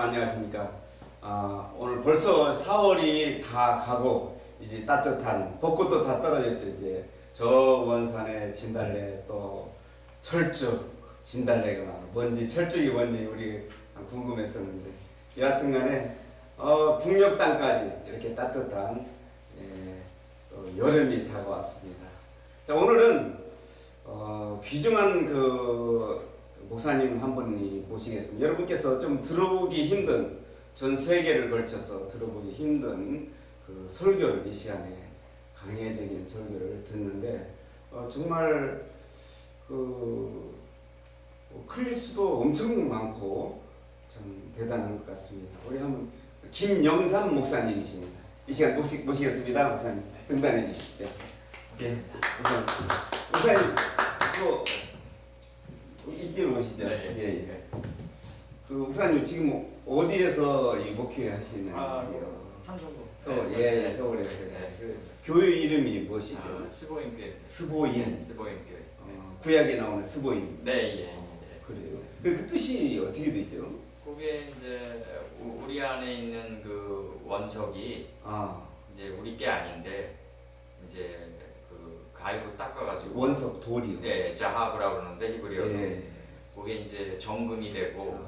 안녕하십니까. 오늘 벌써 4월이 다 가고 이제 따뜻한 벚꽃도 다 떨어졌죠. 이제 저 원산의 진달래 또 철쭉 진달래가 뭔지 철쭉이 뭔지 우리 궁금했었는데 여하튼간에 국력 땅까지 이렇게 따뜻한 또 여름이 다가왔습니다. 자, 오늘은 귀중한 그 목사님 한 분이 모시겠습니다. 여러분께서 좀 들어보기 힘든, 전 세계를 걸쳐서 들어보기 힘든 그 설교를 이 시간에 강해적인 설교를 듣는데 정말 그 클릭수도 엄청 많고 참 대단한 것 같습니다. 우리 한번 김영삼 목사님이십니다. 이 시간 모시겠습니다. 목사님 등단해 주시죠. 네, 목사님 이쪽으로 오시죠. 네. 예. 그 목사님 지금 어디에서 이 목회 하시는지요? 삼성동. 서울, 네. 예, 서울에서. 네. 그 교회 이름이 무엇이죠? 스보임교회. 스보임. 스보임교회. 구약에 나오는 스보임. 네, 예. 그래요. 그 뜻이 어떻게 되죠? 그게 이제 우리 안에 있는 그 원석이 이제 우리 게 아닌데 이제 그 가위로 닦아가지고 원석 돌이요. 네, 자하브라고 그러는데 히브리어로. 예. 그게 이제 정금이 되고 자,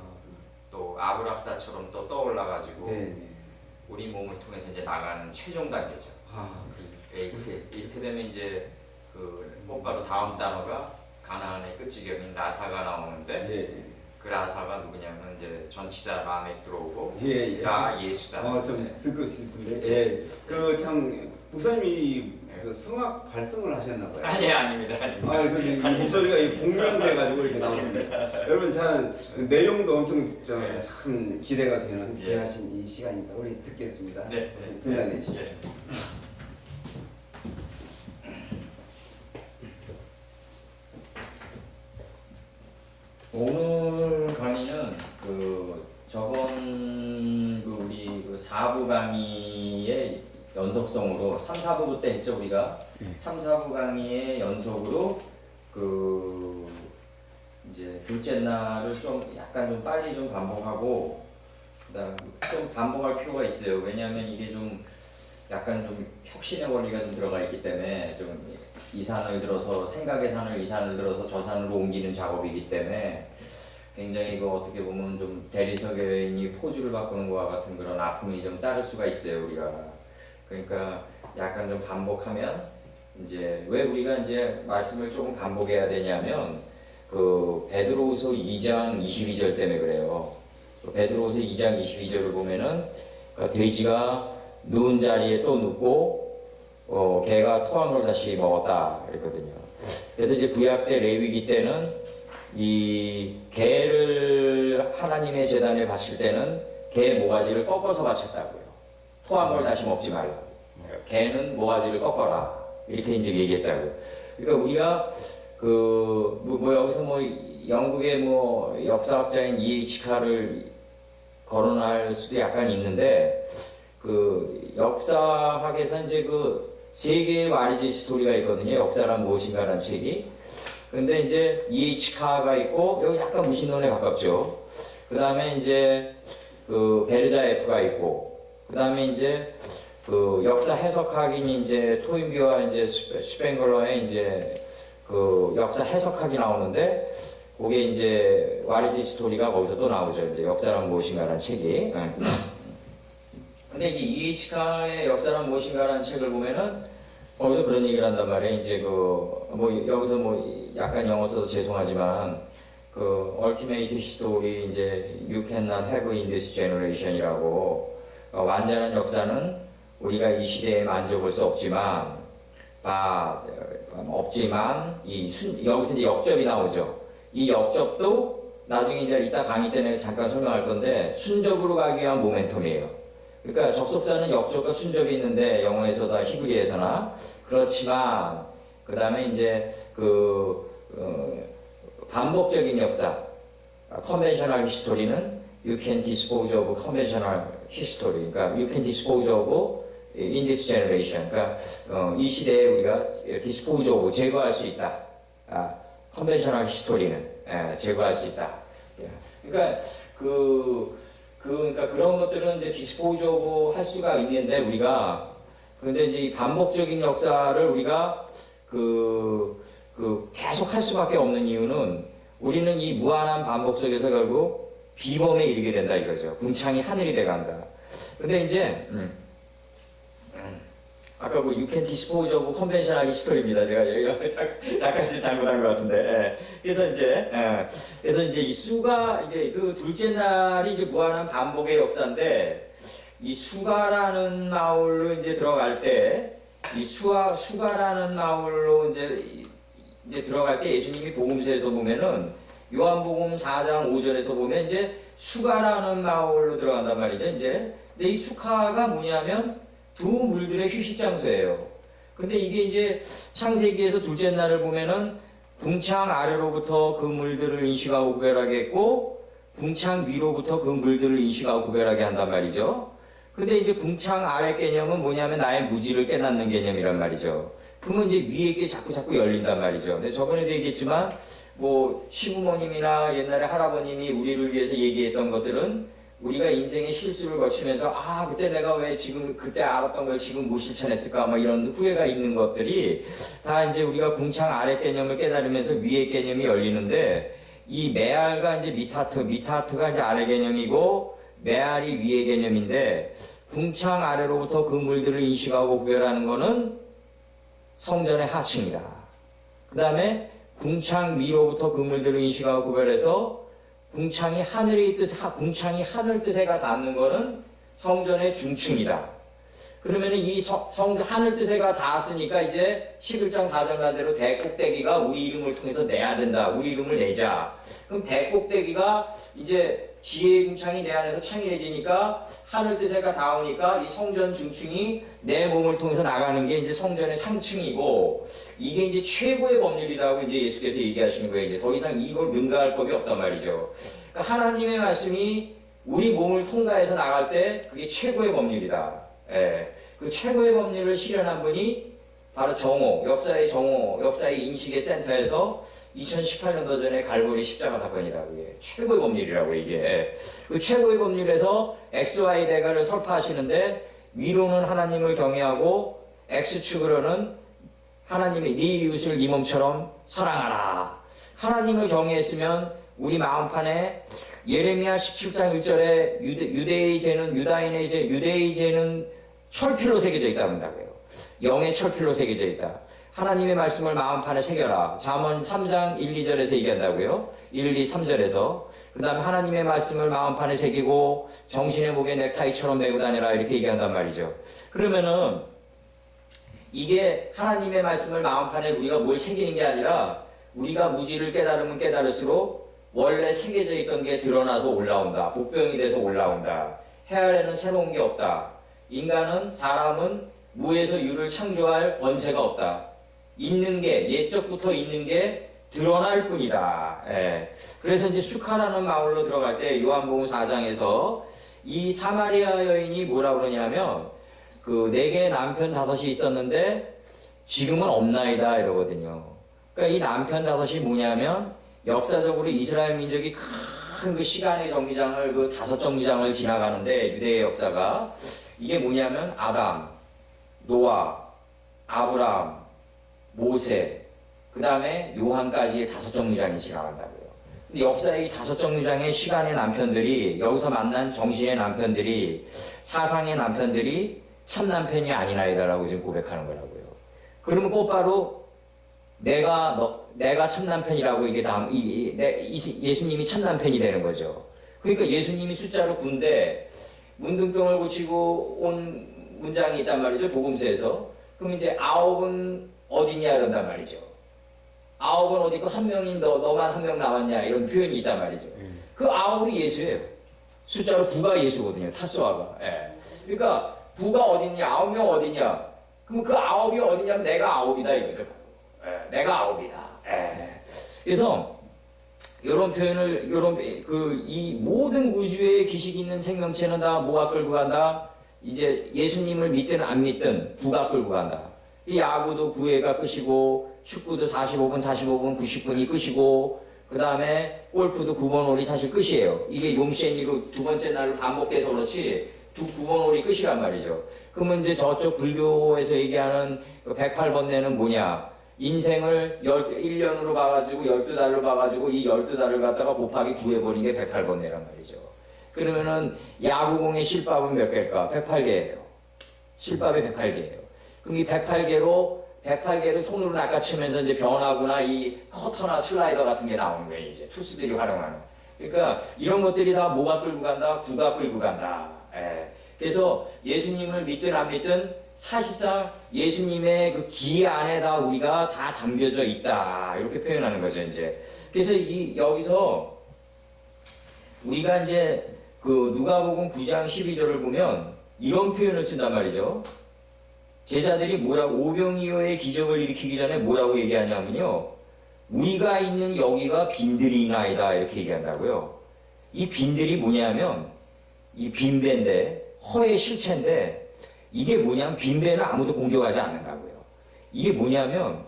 또 아브락사처럼 또 떠올라가지고 네. 우리 몸을 통해서 이제 나가는 최종 단계죠. 그래요. 이렇게 되면 이제 그 곧바로 다음 단어가 가나안의 끝지경인 라사가 나오는데 예. 그 라사가 누구냐면 이제 전치사 라멕 들어오고 예. 라 예수다. 좀 네. 듣고 싶은데. 예. 그 참 목사님이 그 성악 발성을 하셨나 봐요. 아닙니다. 근데 목소리가 이 공명돼가지고 이렇게 나오는데 여러분 참 내용도 엄청 참 기대가 되는 귀하신 이 시간입니다. 우리 듣겠습니다. 네. 등단해 주시죠. 오늘 강의는 그 저번 그 우리 그 4부 강의의 연속성으로 3, 4부 때 했죠 우리가. 3, 4부 강의의 연속으로 그 이제 둘째 날을 좀 약간 좀 빨리 좀 반복하고 그다음 좀 반복할 필요가 있어요. 왜냐하면 이게 좀 약간 좀 혁신의 원리가 좀 들어가 있기 때문에 좀 이 산을 들어서 생각의 산을 이 산을 들어서 저 산으로 옮기는 작업이기 때문에 굉장히 이거 어떻게 보면 좀 대리석여인이 포즈를 바꾸는 것과 같은 그런 아픔이 좀 따를 수가 있어요 우리가. 그러니까 약간 좀 반복하면 이제 왜 우리가 이제 말씀을 조금 반복해야 되냐면 그 베드로후서 2장 22절 때문에 그래요. 그 베드로후서 2장 22절을 보면은 그 돼지가 누운 자리에 또 눕고 개가 토함으로 다시 먹었다 그랬거든요. 그래서 이제 구약 때 레위기 때는 이 개를 하나님의 제단에 바칠 때는 개 모가지를 꺾어서 바쳤다고요. 토함을 다시 먹지 말라. 개는 모가지를 꺾어라. 이렇게 이제 얘기했다고요. 그러니까 우리가 여기서 영국의 역사학자인 E.H. 칼을 거론할 수도 약간 있는데 그 역사학에서 이제 그 세 개의 마리지 스토리가 있거든요. 역사란 무엇인가라는 책이. 근데 이제 E.H. 카가 있고 여기 약간 무신론에 가깝죠. 그 다음에 이제 그 베르자예프가 있고 그 다음에 이제 그 역사 해석학인 이제 토인비와 이제 스팽글러의 이제 그 역사 해석학이 나오는데 그게 이제 마리지 스토리가 거기서 또 나오죠. 이제 역사란 무엇인가라는 책이. 근데 이제 이에치카의 역사란 무엇인가라는 책을 보면은 거기서 그런 얘기를 한단 말이에요. 이제 여기서 약간 영어 써서 죄송하지만 그 ultimate history 이제 you cannot have in this generation이라고 완전한 역사는 우리가 이 시대에 만족할 수 없지만 여기서 이제 역접이 나오죠. 이 역접도 나중에 이제 이따 강의 때문에 잠깐 설명할 건데 순접으로 가기 위한 모멘텀이에요. 그러니까 접속사는 역접과 순접이 있는데 영어에서나 히브리에서나 그렇지만 그 다음에 이제 반복적인 역사 conventional history는 you can dispose of conventional history 그러니까 you can dispose of in this generation 그러니까 이 시대에 우리가 dispose of 제거할 수 있다. conventional history는 제거할 수 있다. 그러니까 그러니까 그런 것들은 이제 디스포저고 할 수가 있는데 우리가 근데 이제 이 반복적인 역사를 우리가 계속 할 수밖에 없는 이유는 우리는 이 무한한 반복 속에서 결국 비범에 이르게 된다 이거죠. 궁창이 하늘이 돼간다. 근데 이제 아까 그 You Can Dispose of Conventional History입니다. 제가 약간 좀 잘못한 것 같은데. 예. 그래서 이제 이 수가 이제 그 둘째 날이 이제 무한한 반복의 역사인데 이 수가라는 마을로 이제 들어갈 때 이 수가라는 마을로 이제 들어갈 때 예수님이 복음서에서 보면은 요한복음 4장 5절에서 보면 이제 수가라는 마을로 들어간단 말이죠. 이제 근데 이 수가가 뭐냐면 두 물들의 휴식 장소예요. 근데 이게 이제 창세기에서 둘째 날을 보면은 궁창 아래로부터 그 물들을 인식하고 구별하게 했고 궁창 위로부터 그 물들을 인식하고 구별하게 한단 말이죠. 근데 이제 궁창 아래 개념은 뭐냐면 나의 무지를 깨닫는 개념이란 말이죠. 그러면 이제 위에 게 자꾸 열린단 말이죠. 근데 저번에도 얘기했지만 뭐 시부모님이나 옛날에 할아버님이 우리를 위해서 얘기했던 것들은 우리가 인생의 실수를 거치면서 그때 내가 왜 지금 그때 알았던 걸 지금 못 실천했을까 막 이런 후회가 있는 것들이 다 이제 우리가 궁창 아래 개념을 깨달으면서 위의 개념이 열리는데 이 메알과 이제 미타트가 이제 아래 개념이고 메알이 위의 개념인데 궁창 아래로부터 그 물들을 인식하고 구별하는 거는 성전의 하층이다. 그 다음에 궁창 위로부터 그 물들을 인식하고 구별해서 궁창이 하늘 뜻에가 닿는 거는 성전의 중층이다. 그러면은 이 하늘 뜻에가 닿았으니까 이제 11장 4절 말대로 대꼭대기가 우리 이름을 통해서 내야 된다. 우리 이름을 내자. 그럼 대꼭대기가 이제 지혜의 궁창이 내 안에서 창일해지니까 하늘 뜻에가 닿으니까 이 성전 중층이 내 몸을 통해서 나가는 게 이제 성전의 상층이고 이게 이제 최고의 법률이라고 이제 예수께서 얘기하시는 거예요. 이제 더 이상 이걸 능가할 법이 없단 말이죠. 그러니까 하나님의 말씀이 우리 몸을 통과해서 나갈 때 그게 최고의 법률이다. 예, 그 최고의 법률을 실현한 분이 바로 역사의 인식의 센터에서 2018년도 전에 갈보리 십자가 사건이다. 그게 최고의 법률이라고 이게. 그 최고의 법률에서 XY 대가를 설파하시는데 위로는 하나님을 경외하고 X축으로는 하나님의 네 이웃을 네 몸처럼 사랑하라. 하나님을 경외했으면 우리 마음판에 예레미야 17장 1절에 유대의 죄는 철필로 새겨져 있다고 한다고요. 영의 철필로 새겨져 있다. 하나님의 말씀을 마음판에 새겨라. 잠언 3장 1, 2절에서 얘기한다고요. 1, 2, 3절에서. 그 다음에 하나님의 말씀을 마음판에 새기고 정신의 목에 넥타이처럼 메고 다니라 이렇게 얘기한단 말이죠. 그러면은 이게 하나님의 말씀을 마음판에 우리가 뭘 새기는 게 아니라 우리가 무지를 깨달으면 깨달을수록 원래 새겨져 있던 게 드러나서 올라온다. 복병이 돼서 올라온다. 해 아래는 새로운 게 없다. 사람은 무에서 유를 창조할 권세가 없다. 있는 게, 옛적부터 있는 게 드러날 뿐이다. 예. 그래서 이제 수카라는 마을로 들어갈 때 요한복음 4장에서 이 사마리아 여인이 뭐라 그러냐면 내게 남편 5이 있었는데 지금은 없나이다 이러거든요. 그러니까 이 남편 5이 뭐냐면 역사적으로 이스라엘 민족이 큰 그 시간의 정류장을 5 정류장을 지나가는데 유대의 역사가 이게 뭐냐면 아담, 노아, 아브라함, 모세, 그 다음에 요한까지의 5 정류장이 지나간다고요. 근데 역사의 이 5 정류장의 시간의 남편들이 여기서 만난 정신의 남편들이 사상의 남편들이 참 남편이 아니나이다라고 지금 고백하는 거라고요. 그러면 곧바로 내가 참 남편이라고 예수님이 참 남편이 되는 거죠. 그러니까 예수님이 숫자로 9인데 문둥병을 고치고 온 문장이 있단 말이죠. 복음서에서. 그럼 이제 9은 어디냐 이런단 말이죠. 9은 어디고 한 명인 너만 1명 남았냐 이런 표현이 있단 말이죠. 그 9이 예수예요. 숫자로 9가 예수거든요. 타수아가. 예. 그러니까 9가 어딨냐 9명 어디냐. 그럼 그 9이 어디냐면 내가 9이다 이거죠. 예. 내가 9이다. 예. 그래서 이런 표현을 이 모든 우주에 기식이 있는 생명체는 다 뭐가 끌고 간다. 이제 예수님을 믿든 안 믿든 9가 끌고 간다. 이 야구도 9회가 끝이고 축구도 45분 90분이 끝이고 그 다음에 골프도 9번 홀이 사실 끝이에요. 이게 용시엔이로 두 번째 날로 반복돼서 그렇지 9번 홀이 끝이란 말이죠. 그러면 이제 저쪽 불교에서 얘기하는 108번 내는 뭐냐? 인생을 1년으로 봐가지고 12달로 봐가지고 이 12달을 갖다가 곱하기 9 해버린 게 108번 내란 말이죠. 그러면은 야구공의 실밥은 몇 개일까? 108개예요. 실밥이 108개예요. 그럼 이 108개로 손으로 낚아치면서 이제 변화구나 이 커터나 슬라이더 같은 게 나오는 거예요. 이제 투수들이 활용하는. 그러니까 이런 것들이 다 뭐가 끌고 간다? 구가 끌고 간다. 예. 그래서 예수님을 믿든 안 믿든 사실상 예수님의 그 기 안에 다 우리가 다 담겨져 있다. 이렇게 표현하는 거죠, 이제. 그래서 여기서 우리가 이제 그 누가복음 9장 12절을 보면 이런 표현을 쓴단 말이죠. 제자들이 뭐라고 오병이어의 기적을 일으키기 전에 뭐라고 얘기하냐면요. 우리가 있는 여기가 빈들이나이다 이렇게 얘기한다고요. 이 빈들이 뭐냐면 이 빈배인데 허의 실체인데 이게 뭐냐면 빈배는 아무도 공격하지 않는다고요. 이게 뭐냐면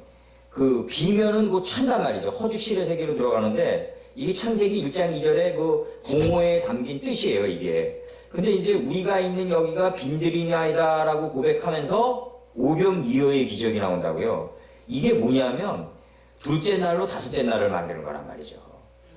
그 비면은 그 찬단 말이죠. 허죽실의 세계로 들어가는데 이게 창세기 1장 2절에 그 공허에 담긴 뜻이에요, 이게. 근데 이제 우리가 있는 여기가 빈들이냐이다라고 고백하면서 오병이어의 기적이 나온다고요. 이게 뭐냐면 둘째 날로 다섯째 날을 만드는 거란 말이죠.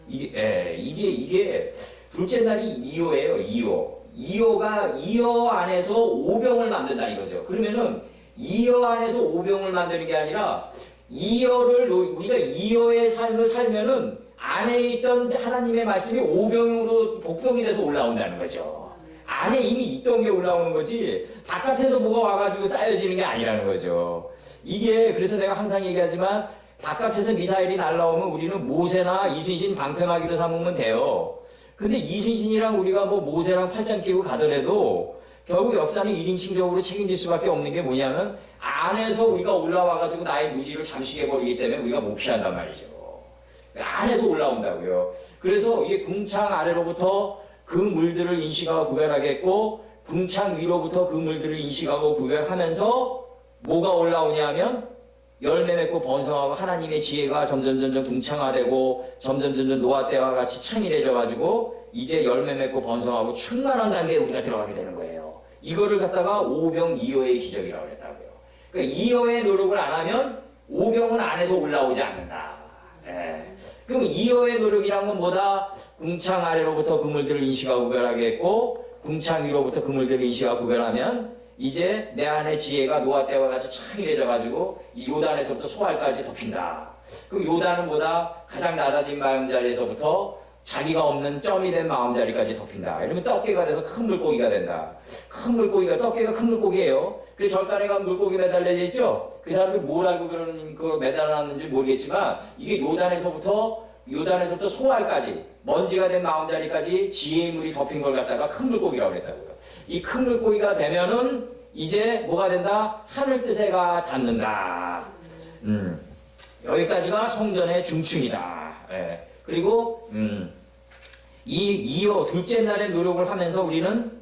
이게 둘째 날이 이어예요, 이어. 이어 안에서 오병을 만든다 이거죠. 그러면은 이어 안에서 오병을 만드는 게 아니라 우리가 이어의 삶을 살면은 안에 있던 하나님의 말씀이 오병으로 복병이 돼서 올라온다는 거죠. 안에 이미 있던 게 올라오는 거지 바깥에서 뭐가 와가지고 쌓여지는 게 아니라는 거죠. 이게 그래서 내가 항상 얘기하지만 바깥에서 미사일이 날라오면 우리는 모세나 이순신 방패막이로 삼으면 돼요. 근데 이순신이랑 우리가 뭐 모세랑 팔짱 끼고 가더라도 결국 역사는 1인칭적으로 책임질 수밖에 없는 게 뭐냐면 안에서 우리가 올라와가지고 나의 무지를 잠식해 버리기 때문에 우리가 못 피한단 말이죠. 안에서 올라온다고요. 그래서 이게 궁창 아래로부터 그 물들을 인식하고 구별하겠고 궁창 위로부터 그 물들을 인식하고 구별하면서 뭐가 올라오냐면 열매 맺고 번성하고 하나님의 지혜가 점점 궁창화되고 점점 노아 때와 같이 창일해져 가지고 이제 열매 맺고 번성하고 충만한 단계에 우리가 들어가게 되는 거예요. 이거를 갖다가 오병이어의 기적이라고 그랬다고요. 그러니까 이어의 노력을 안 하면 오병은 안에서 올라오지 않는다. 예. 그럼 이어의 노력이란 건 뭐다? 궁창 아래로부터 그물들을 인식하고 구별하겠고 궁창 위로부터 그물들을 인식하고 구별하면 이제 내 안에 지혜가 노아 때와 같이 창일해져 가지고 이 요단에서부터 소알까지 덮인다. 그럼 요단은 뭐다? 가장 낮아진 마음자리에서부터 자기가 없는 점이 된 마음자리까지 덮인다. 이러면 떡개가 돼서 큰 물고기가 된다. 큰 물고기가 떡개가 큰 물고기예요. 그래서 절단에 가면 물고기 매달려져 있죠. 그 사람들 뭘 알고 그걸 매달아놨는지 모르겠지만 이게 요단에서부터 소알까지 먼지가 된 마음자리까지 지혜의 물이 덮인 걸 갖다가 큰 물고기라고 그랬다고요. 이 큰 물고기가 되면은 이제 뭐가 된다? 하늘 뜻에가 닿는다. 여기까지가 성전의 중층이다. 예. 그리고 이어 둘째 날의 노력을 하면서 우리는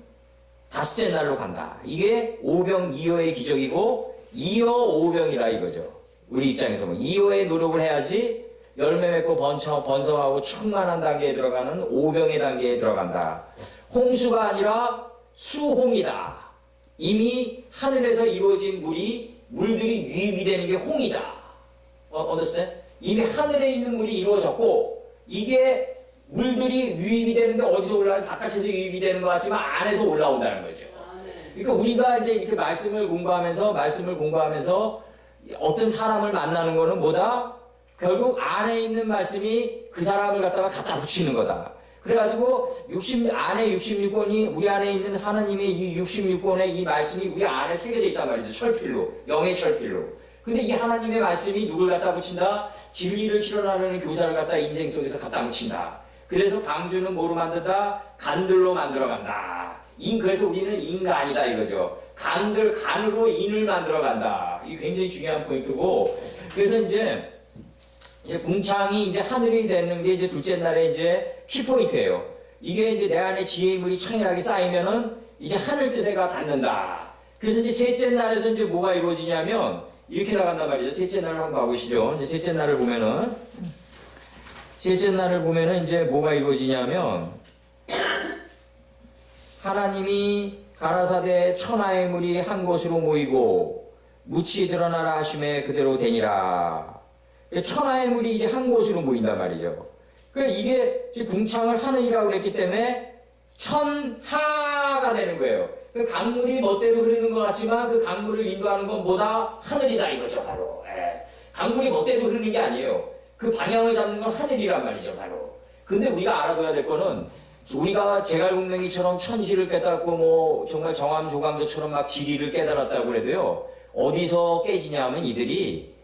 다섯째 날로 간다. 이게 오병이어의 기적이고 이어 오병이라 이거죠. 우리 입장에서 뭐 이어의 노력을 해야지 열매 맺고 번성하고 충만한 단계에 들어가는 오병의 단계에 들어간다. 홍수가 아니라 수홍이다. 이미 하늘에서 이루어진 물들이 유입이 되는 게 홍이다. understand? 이미 하늘에 있는 물이 이루어졌고 이게 물들이 유입이 되는데 어디서 올라와요? 바깥에서 유입이 되는 것 같지만 안에서 올라온다는 거죠. 그러니까 우리가 이제 이렇게 말씀을 공부하면서 어떤 사람을 만나는 거는 뭐다? 결국 안에 있는 말씀이 그 사람을 갖다 붙이는 거다. 그래가지고 안에 66권이 우리 안에 있는 하나님의 이 66권의 이 말씀이 우리 안에 새겨져 있단 말이죠. 철필로, 영의 철필로. 근데 이 하나님의 말씀이 누굴 갖다 붙인다? 진리를 실현하려는 교사를 갖다 인생 속에서 갖다 붙인다. 그래서 방주는 뭐로 만든다? 간들로 만들어간다. 그래서 우리는 인간이다 이거죠. 간으로 인을 만들어간다. 이게 굉장히 중요한 포인트고. 그래서 이제 궁창이 이제 하늘이 되는 게 이제 둘째 날에 이제 키포인트예요. 이게 이제 내 안에 지혜의 물이 창일하게 쌓이면은 이제 하늘 뜻에가 닿는다. 그래서 이제 셋째 날에서 이제 뭐가 이루어지냐면 이렇게 나간단 말이죠. 셋째 날을 한번 봐보시죠. 이제 셋째 날을 보면은 셋째 날을 보면은 이제 뭐가 이루어지냐면 하나님이 가라사대 천하의 물이 한 곳으로 모이고 묻이 드러나라 하심에 그대로 되니라. 천하의 물이 이제 한 곳으로 모인단 말이죠. 그러니까 이게 궁창을 하늘이라고 그랬기 때문에 천하가 되는 거예요. 그 강물이 멋대로 흐르는 것 같지만 그 강물을 인도하는 건 뭐다? 하늘이다 이거죠 바로. 예. 강물이 멋대로 흐르는 게 아니에요. 그 방향을 잡는 건 하늘이란 말이죠 바로. 근데 우리가 알아둬야 될 거는 우리가 제갈공명이처럼 천시를 깨닫고 뭐 정말 정암조감조처럼 막 지리를 깨달았다고 그래도요. 어디서 깨지냐면 이들이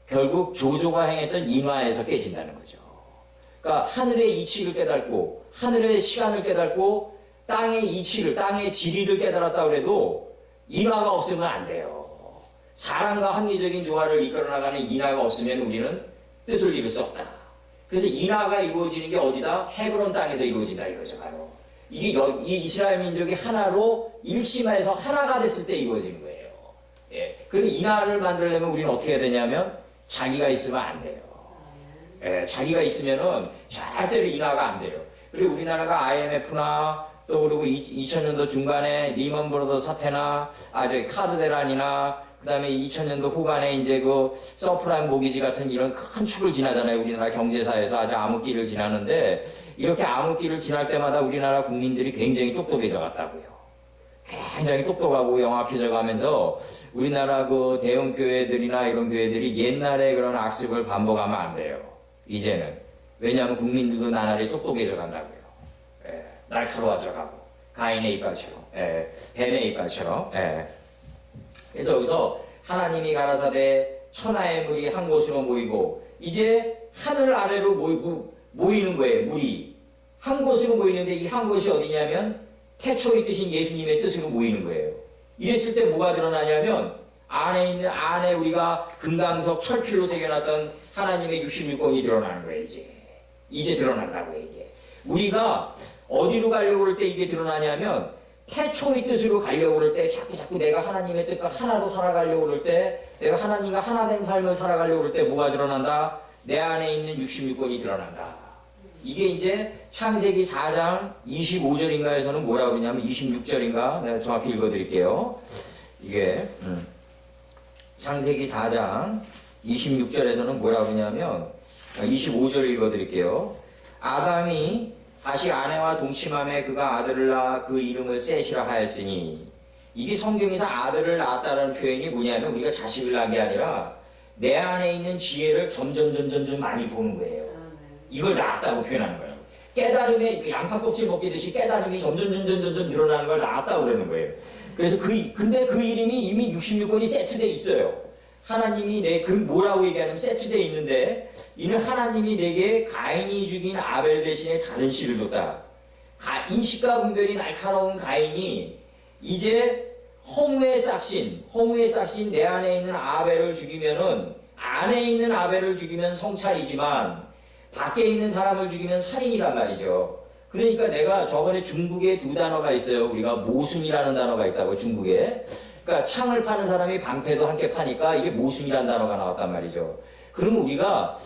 결국 조조가 행했던 인화에서 깨진다는 거죠. 그러니까 하늘의 이치를 깨닫고 하늘의 시간을 깨닫고 땅의 이치를, 땅의 지리를 깨달았다고 해도 인화가 없으면 안 돼요. 사랑과 합리적인 조화를 이끌어나가는 인화가 없으면 우리는 뜻을 이룰 수 없다. 그래서 인화가 이루어지는 게 어디다? 헤브론 땅에서 이루어진다 이거죠 바로. 이게 이 이스라엘 민족이 하나로 일심해서 하나가 됐을 때 이루어지는 거예요. 예. 그리고 인화를 만들려면 우리는 어떻게 해야 되냐면 자기가 있으면 안 돼요. 예. 자기가 있으면은 절대로 인화가 안 돼요. 그리고 우리나라가 IMF나 또 그리고 2000년도 중반에 리먼 브로더 사태나 카드 대란이나 그다음에 2000년도 후반에 이제 그 서프라임 모기지 같은 이런 큰 축을 지나잖아요. 우리나라 경제사에서 아주 암흑기를 지나는데 이렇게 암흑기를 지날 때마다 우리나라 국민들이 굉장히 똑똑해져 갔다고요. 굉장히 똑똑하고 영합해져 가면서 우리나라 그 대형 교회들이나 이런 교회들이 옛날에 그런 악습을 반복하면 안 돼요. 이제는. 왜냐하면 국민들도 나날이 똑똑해져 간다고요. 예, 날카로워져 가고 가인의 이빨처럼, 뱀의 이빨처럼. 그래서 여기서 하나님이 가라사대 천하의 물이 한 곳으로 모이고 이제 하늘 아래로 모이는 거예요. 물이 한 곳으로 모이는데 이 한 곳이 어디냐면 태초에 뜻인 예수님의 뜻으로 모이는 거예요. 이랬을 때 뭐가 드러나냐면 안에 우리가 금강석 철필로 새겨놨던 하나님의 66권이 드러나는 거예요. 이제 드러난다고요. 이게 우리가 어디로 가려고 할 때 이게 드러나냐면 태초의 뜻으로 가려고 할 때 자꾸 내가 하나님의 뜻과 하나로 살아가려고 할 때 내가 하나님과 하나 된 삶을 살아가려고 할 때 뭐가 드러난다? 내 안에 있는 66권이 드러난다. 이게 이제 창세기 4장 25절인가에서는 뭐라고 그러냐면 26절인가? 내가 정확히 읽어드릴게요. 이게 창세기 4장 26절에서는 뭐라고 그러냐면 25절 읽어드릴게요. 아담이 다시 아내와 동침함에 그가 아들을 낳아 그 이름을 셋이라 하였으니 이게 성경에서 아들을 낳았다는 표현이 뭐냐면 우리가 자식을 낳은 게 아니라 내 안에 있는 지혜를 점점 많이 보는 거예요. 이걸 낳았다고 표현하는 거예요. 깨달음에 양파 껍질 벗기듯이 깨달음이 점점 늘어나는 걸 낳았다고 그러는 거예요. 그래서 근데 그 이름이 이미 66권이 세트돼 있어요. 하나님이 그 뭐라고 얘기하냐면 세트돼 있는데 이는 하나님이 내게 가인이 죽인 아벨 대신에 다른 씨를 줬다. 인식과 분별이 날카로운 가인이 이제 허무의 싹신 내 안에 있는 아벨을 죽이면은 안에 있는 아벨을 죽이면 성찰이지만 밖에 있는 사람을 죽이면 살인이란 말이죠. 그러니까 내가 저번에 중국에 두 단어가 있어요. 우리가 모순이라는 단어가 있다고 중국에. 그러니까 창을 파는 사람이 방패도 함께 파니까 이게 모순이라는 단어가 나왔단 말이죠. 그러면 우리가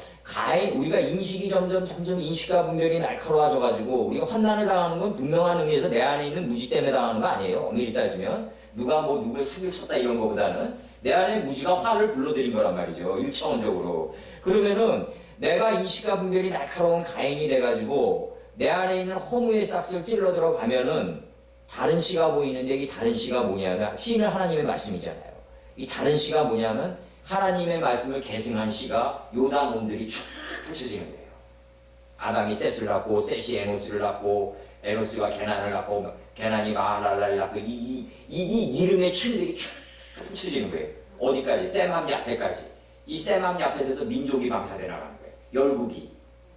인식이 점점 인식과 분별이 날카로워져 가지고 우리가 환난을 당하는 건 분명한 의미에서 내 안에 있는 무지 때문에 당하는 거 아니에요. 엄밀히 따지면 누가 뭐 누굴 사기쳤다 이런 거보다는 내 안에 무지가 화를 불러들인 거란 말이죠. 1차원적으로. 그러면은 내가 인식과 분별이 날카로운 가인이 돼가지고 내 안에 있는 허무의 싹을 찔러 들어가면은 다른 씨가 보이는데 이 다른 씨가 뭐냐면 씨는 하나님의 말씀이잖아요. 이 다른 씨가 뭐냐면 하나님의 말씀을 계승한 씨가 요단 온들이 쫙 펼쳐지는 거예요. 아담이 셋을 낳고 셋이 에노스를 낳고 에노스가 게난을 낳고 게난이 마할랄라를 낳고 이 이름의 층들이 쫙 펼쳐지는 거예요. 어디까지? 셈함 야페까지. 이 셈함 야페에서 민족이 방사돼 나가는 거예요. 열국이,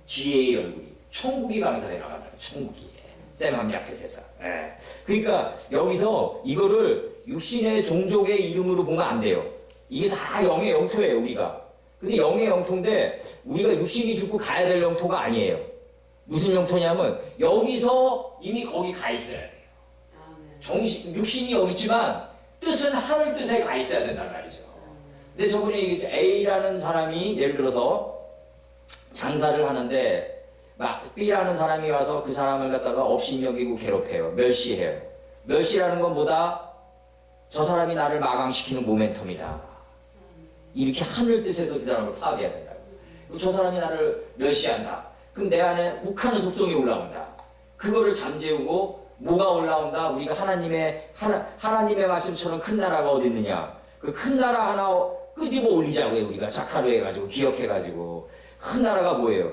지혜의 열국이, 천국이 방사돼 나가는 거예요. 천국이. 셈함 야페에서. 그러니까 여기서 이거를 육신의 종족의 이름으로 보면 안 돼요. 이게 다 영의 영토예요, 우리가. 근데 영의 영토인데 우리가 육신이 죽고 가야 될 영토가 아니에요. 무슨 영토냐면 여기서 이미 거기 가 있어야 돼요. 육신이 여기 있지만 뜻은 하늘 뜻에 가 있어야 된단 말이죠. 근데 저번에 얘기했죠. A라는 사람이 예를 들어서 장사를 하는데 B라는 사람이 와서 그 사람을 갖다가 업신여기고 괴롭혀요. 멸시해요. 멸시라는 건 뭐다? 저 사람이 나를 마강시키는 모멘텀이다. 이렇게 하늘 뜻에서 그 사람을 파악해야 된다고. 저 사람이 나를 멸시한다. 그럼 내 안에 욱하는 속성이 올라온다. 그거를 잠재우고 뭐가 올라온다? 우리가 하나님의 말씀처럼 큰 나라가 어디 있느냐? 그 큰 나라 하나 끄집어 올리자고요. 우리가 자카로 해가지고 기억해가지고 큰 나라가 뭐예요?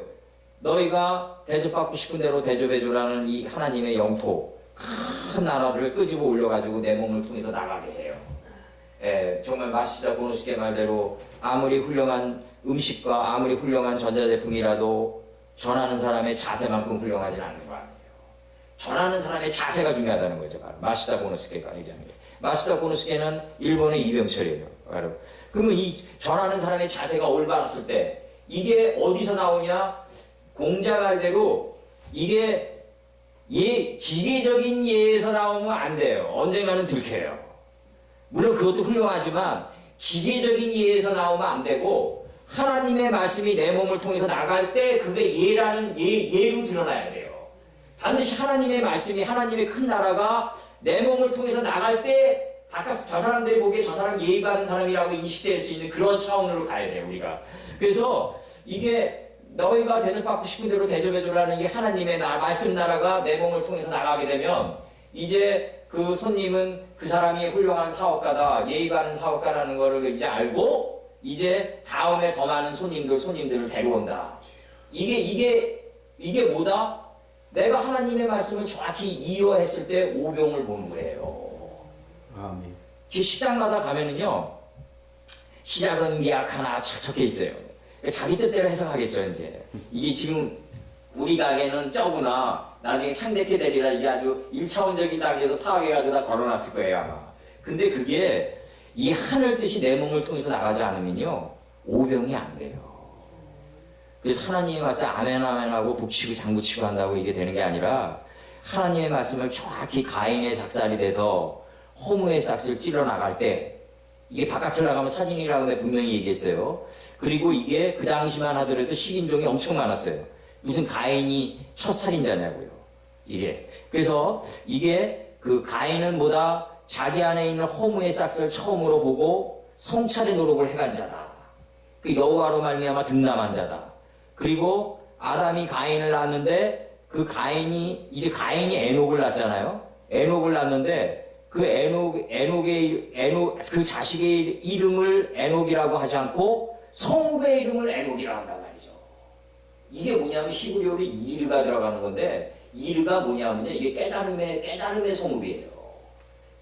너희가 대접받고 싶은 대로 대접해줘라는 이 하나님의 영토 큰 나라를 끄집어 올려가지고 내 몸을 통해서 나가게 해요. 정말 마시다 고노스케 말대로 아무리 훌륭한 음식과 아무리 훌륭한 전자제품이라도 전하는 사람의 자세만큼 훌륭하진 않는 거 아니에요. 전하는 사람의 자세가 중요하다는 거죠. 바로 마시다 고노스케가 얘기하는 게. 마시다 고노스케는 일본의 이병철이에요. 바로. 그러면 이 전하는 사람의 자세가 올바랐을 때 이게 어디서 나오냐? 공자 말대로 이게 기계적인 예에서 나오면 안 돼요. 언젠가는 들켜요. 물론 그것도 훌륭하지만 기계적인 예에서 나오면 안 되고 하나님의 말씀이 내 몸을 통해서 나갈 때 그게 예로 드러나야 돼요. 반드시 하나님의 말씀이 하나님의 큰 나라가 내 몸을 통해서 나갈 때 바깥 저 사람들이 보기에 저 사람 예의 바른 사람이라고 인식될 수 있는 그런 차원으로 가야 돼요. 우리가. 그래서 이게 너희가 대접받고 싶은 대로 대접해줘라는 게 하나님의 말씀 나라가 내 몸을 통해서 나가게 되면 이제 그 손님은 그 사람이 훌륭한 사업가다, 예의 바른 사업가라는 거를 이제 알고 이제 다음에 더 많은 손님들을 데려온다. 이게 뭐다? 내가 하나님의 말씀을 정확히 이해했을 때 오병을 보는 거예요. 아멘. 식당마다 가면은요, 시작은 미약하나 적혀 있어요. 자기 뜻대로 해석하겠죠, 이제. 이게 지금 우리 가게는 저구나, 나중에 창대케 되리라, 이게 아주 1차원적인 단계에서 파악해가지고 다 걸어놨을 거예요, 아마. 근데 그게 이 하늘 뜻이 내 몸을 통해서 나가지 않으면요, 오병이 안 돼요. 그래서 하나님의 말씀 아멘 아멘하고 북치고 장구치고 한다고 이게 되는 게 아니라 하나님의 말씀을 정확히 가인의 작살이 돼서 허무의 싹을 찔러 나갈 때 이게 바깥을 나가면 살인이라고 내가 분명히 얘기했어요. 그리고 이게 그 당시만 하더라도 식인종이 엄청 많았어요. 무슨 가인이 첫 살인자냐고요. 이게. 그래서 이게 그 가인은 뭐다? 자기 안에 있는 허무의 싹을 처음으로 보고 성찰의 노력을 해간 자다. 그 여호와로 말미암아 등남한 자다. 그리고 아담이 가인을 낳았는데 그 가인이 에녹을 낳았잖아요. 에녹을 낳았는데 그 자식의 이름을 에녹이라고 하지 않고 성읍의 이름을 에녹이라고 한단 말이죠. 이게 뭐냐면 히브리어로 이르가 들어가는 건데 이르가 뭐냐면요. 이게 깨달음의 성읍이에요.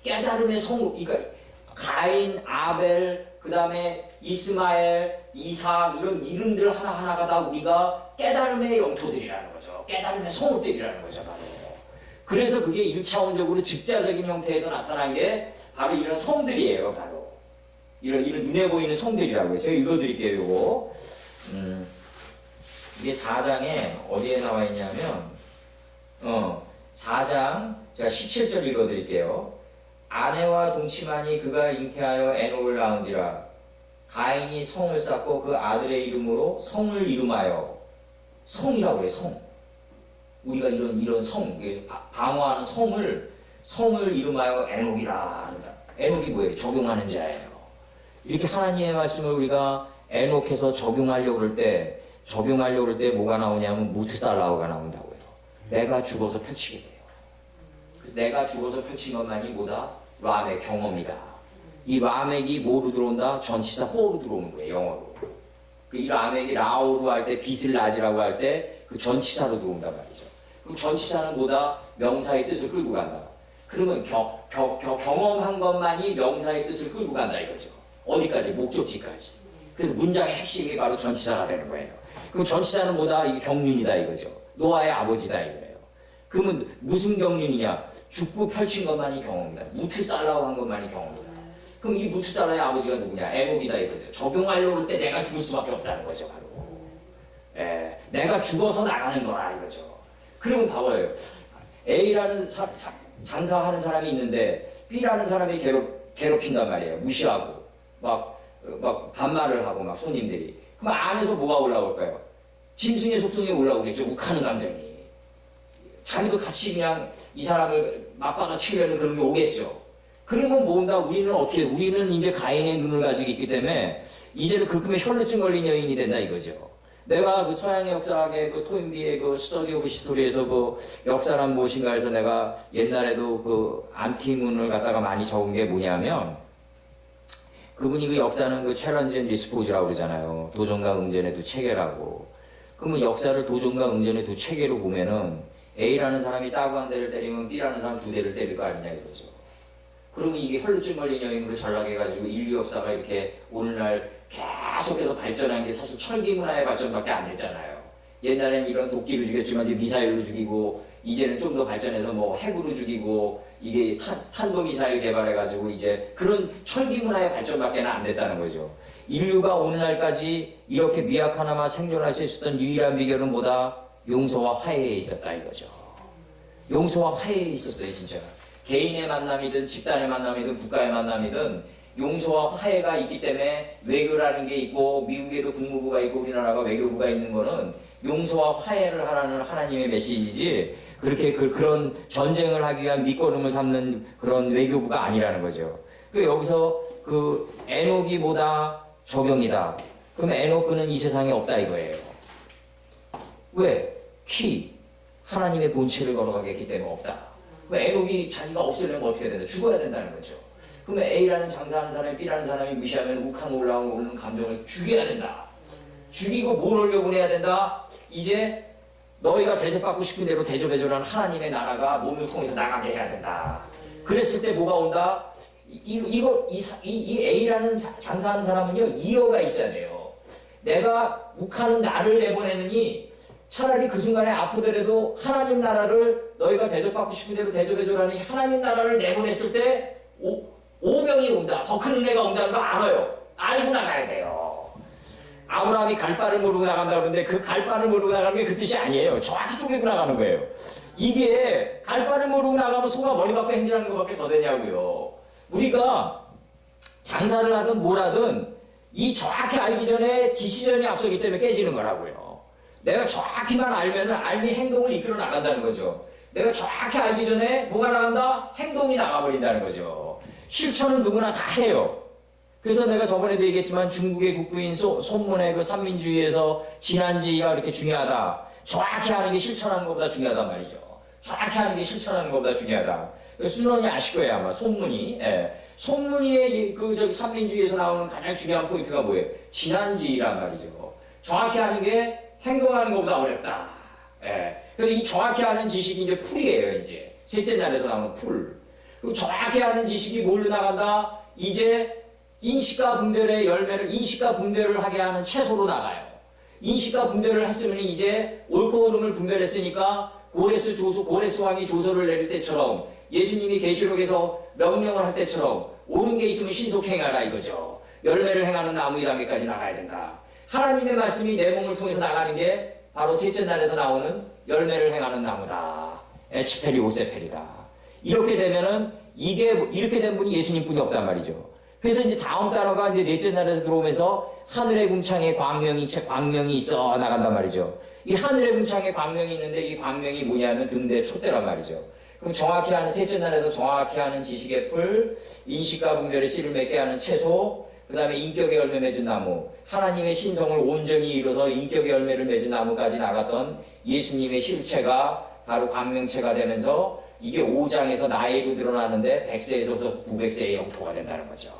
깨달음의 성읍. 그러니까 가인, 아벨, 그 다음에 이스마엘, 이삭 이런 이름들 하나하나가 다 우리가 깨달음의 영토들이라는 거죠. 깨달음의 성읍들이라는 거죠. 바로. 그래서 그게 1차원적으로 즉자적인 형태에서 나타난 게 바로 이런 성들이에요. 바로. 이런 눈에 보이는 성들이라고요. 제가 읽어드릴게요. 요거. 이게 4장에 어디에 나와 있냐면 4장 제가 17절 읽어드릴게요. 아내와 동침하니 그가 잉태하여 에녹을 낳은지라 가인이 성을 쌓고 그 아들의 이름으로 성을 이름하여 성이라고 그래. 성. 우리가 이런 성, 방어하는 성을 이름하여 에녹이라 한다. 에녹이 뭐예요? 적용하는 자예요. 이렇게 하나님의 말씀을 우리가 에녹해서 적용하려고 그럴 때 뭐가 나오냐면 무트살라오가 나온다고요. 내가 죽어서 펼치게 돼요. 내가 죽어서 펼친 것만이 뭐다? 라멕 경험이다. 이 라멕이 뭐로 들어온다? 전치사 호로 들어오는 거예요. 영어로. 이 라멕이 라오로 할 때 빛을 낮이라고 할 때 그 전치사로 들어온단 말이죠. 그럼 전치사는 뭐다? 명사의 뜻을 끌고 간다. 그러면 경험한 것만이 명사의 뜻을 끌고 간다 이거죠. 어디까지? 목적지까지. 그래서 문장의 핵심이 바로 전치사가 되는 거예요. 그럼 전치사는 뭐다? 이게 경륜이다 이거죠. 노아의 아버지다 이거예요. 그러면 무슨 경륜이냐? 죽고 펼친 것만이 경험이다. 무트살라고 한 것만이 경험이다. 그럼 이 무트살라의 아버지가 누구냐? 에녹이다 이거죠. 적용하려고 할 때 내가 죽을 수밖에 없다는 거죠. 바로. 내가 죽어서 나가는 거라 이거죠. 그러면 봐봐요. A라는 장사하는 사람이 있는데 B라는 사람이 괴롭힌단 말이에요. 무시하고 막 반말을 하고 막 손님들이. 그럼 안에서 뭐가 올라올까요? 짐승의 속성이 올라오겠죠. 욱하는 감정이. 자기도 같이 그냥 이 사람을 맞받아 치려는 그런 게 오겠죠. 그러면 뭔가 우리는 이제 가인의 눈을 가지고 있기 때문에 이제는 그렇게 혈루증 걸린 여인이 된다 이거죠. 내가 그 서양의 역사학의 그 토인비의 그 스터디 오브 히스토리에서 그 역사란 무엇인가 해서 내가 옛날에도 그 안티문을 갖다가 많이 적은 게 뭐냐면 그분이 그 역사는 그 챌린지 앤 리스포즈라고 그러잖아요. 도전과 응전의 두 체계라고. 그러면 역사를 도전과 응전의 두 체계로 보면은 A라는 사람이 따고 한 대를 때리면 B라는 사람 두 대를 때릴 거 아니냐 이거죠. 그러면 이게 혈루증 걸린 여인으로 전락해가지고 인류 역사가 이렇게 오늘날 계속해서 발전한 게 사실 철기 문화의 발전밖에 안 됐잖아요. 옛날엔 이런 도끼로 죽였지만 이제 미사일로 죽이고 이제는 좀 더 발전해서 뭐 핵으로 죽이고 이게 탄도미사일 개발해가지고 이제 그런 철기 문화의 발전밖에 안 됐다는 거죠. 인류가 오늘날까지 이렇게 미약하나마 생존할 수 있었던 유일한 비결은 뭐다? 용서와 화해에 있었다 이거죠. 용서와 화해에 있었어요 진짜. 개인의 만남이든 집단의 만남이든 국가의 만남이든 용서와 화해가 있기 때문에 외교라는 게 있고 미국에도 국무부가 있고 우리나라가 외교부가 있는 거는 용서와 화해를 하라는 하나님의 메시지지 그렇게 그런 전쟁을 하기 위한 밑거름을 삼는 그런 외교부가 아니라는 거죠. 그 여기서 그 에녹이 뭐다? 적용이다. 그럼 에녹은 이 세상에 없다 이거예요. 왜? 하나님의 본체를 걸어가게 했기 때문에 없다. 에녹이 자기가 없으려면 어떻게 해야 된다? 죽어야 된다는 거죠. 그러면 A라는 장사하는 사람이 B라는 사람이 무시하면 욱한 올라오는 감정을 죽여야 된다. 죽이고 뭘 하려고 해야 된다? 이제 너희가 대접받고 싶은 대로 대접해줘라는 하나님의 나라가 몸을 통해서 나가게 해야 된다. 그랬을 때 뭐가 온다? 이 A라는 장사하는 사람은요, 이어가 있어야 돼요. 내가 욱하는 나를 내보내느니 차라리 그 순간에 아프더라도 하나님 나라를 너희가 대접받고 싶은 대로 대접해줘라니 하나님 나라를 내보냈을 때 오병이 온다. 더 큰 은혜가 온다는 거 알아요. 알고 나가야 돼요. 아브라함이 갈 바를 모르고 나간다 그러는데 그 갈 바를 모르고 나가는 게 그 뜻이 아니에요. 정확히 쪼개고 나가는 거예요. 이게 갈 바를 모르고 나가면 소가 머리 박고 행진하는 것밖에 더 되냐고요. 우리가 장사를 하든 뭘 하든 이 정확히 알기 전에 디시전이 앞서기 때문에 깨지는 거라고요. 내가 정확히만 알미 행동을 이끌어 나간다는 거죠. 내가 정확히 알기 전에 뭐가 나간다? 행동이 나가버린다는 거죠. 실천은 누구나 다 해요. 그래서 내가 저번에도 얘기했지만 중국의 국부인 손문의 그 삼민주의에서 진한지가 이렇게 중요하다. 정확히 하는 게 실천하는 것보다 중요하단 말이죠. 정확히 하는 게 실천하는 것보다 중요하다. 순원이 아실 거예요 아마 손문이. 예. 손문이의 삼민주의에서 나오는 가장 중요한 포인트가 뭐예요? 진한지란 말이죠. 정확히 하는 게 행동하는 것보다 어렵다. 예. 그래서 이 정확히 하는 지식이 이제 풀이에요, 이제. 셋째 날에서 나오는 풀. 그리고 정확히 하는 지식이 뭘로 나간다? 이제 인식과 분별의 열매를, 인식과 분별을 하게 하는 채소로 나가요. 인식과 분별을 했으면 이제 옳고 그름을 분별했으니까 고레스 왕이 조서를 내릴 때처럼 예수님이 계시록에서 명령을 할 때처럼 옳은 게 있으면 신속행하라 이거죠. 열매를 행하는 나무 2단계까지 나가야 된다. 하나님의 말씀이 내 몸을 통해서 나가는 게 바로 셋째 날에서 나오는 열매를 행하는 나무다. 에치페리 오세페리다. 이렇게 되면은 이렇게 된 분이 예수님 뿐이 없단 말이죠. 그래서 이제 다음 단어가 이제 넷째 날에서 들어오면서 하늘의 궁창에 광명이 있어 나간단 말이죠. 이 하늘의 궁창에 광명이 있는데 이 광명이 뭐냐면 등대 촛대란 말이죠. 그럼 정확히 하는 셋째 날에서 정확히 하는 지식의 풀, 인식과 분별의 씨를 맺게 하는 채소, 그 다음에 인격의 열매 맺은 나무, 하나님의 신성을 온전히 이뤄서 인격의 열매를 맺은 나무까지 나갔던 예수님의 실체가 바로 광명체가 되면서 이게 5장에서 나이로 드러나는데 100세에서부터 900세의 영토가 된다는 거죠.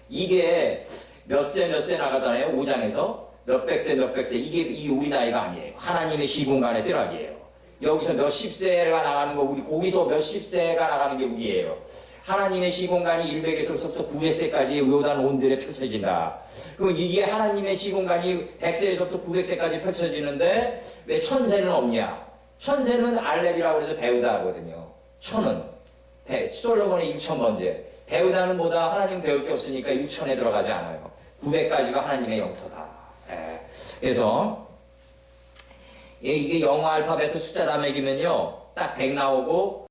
이게 몇 세 나가잖아요. 5장에서 몇백 세 이게 우리 나이가 아니에요. 하나님의 시공간의 뜨락이에요. 여기서 몇십 세가 나가는 거 거기서 몇십 세가 나가는 게 우리예요. 하나님의 시공간이 100에서부터 900세까지 요단 온들에 펼쳐진다. 그럼 이게 하나님의 시공간이 100세에서부터 900세까지 펼쳐지는데 왜 천세는 없냐? 천세는 알렙이라고 해서 배우다 하거든요. 천은 솔로몬의 1000번째. 배우다는 뭐다? 하나님 배울 게 없으니까 1000에 들어가지 않아요. 900까지가 하나님의 영토다. 예. 그래서 이게 영어 알파벳 숫자 다 매기면요. 딱 100 나오고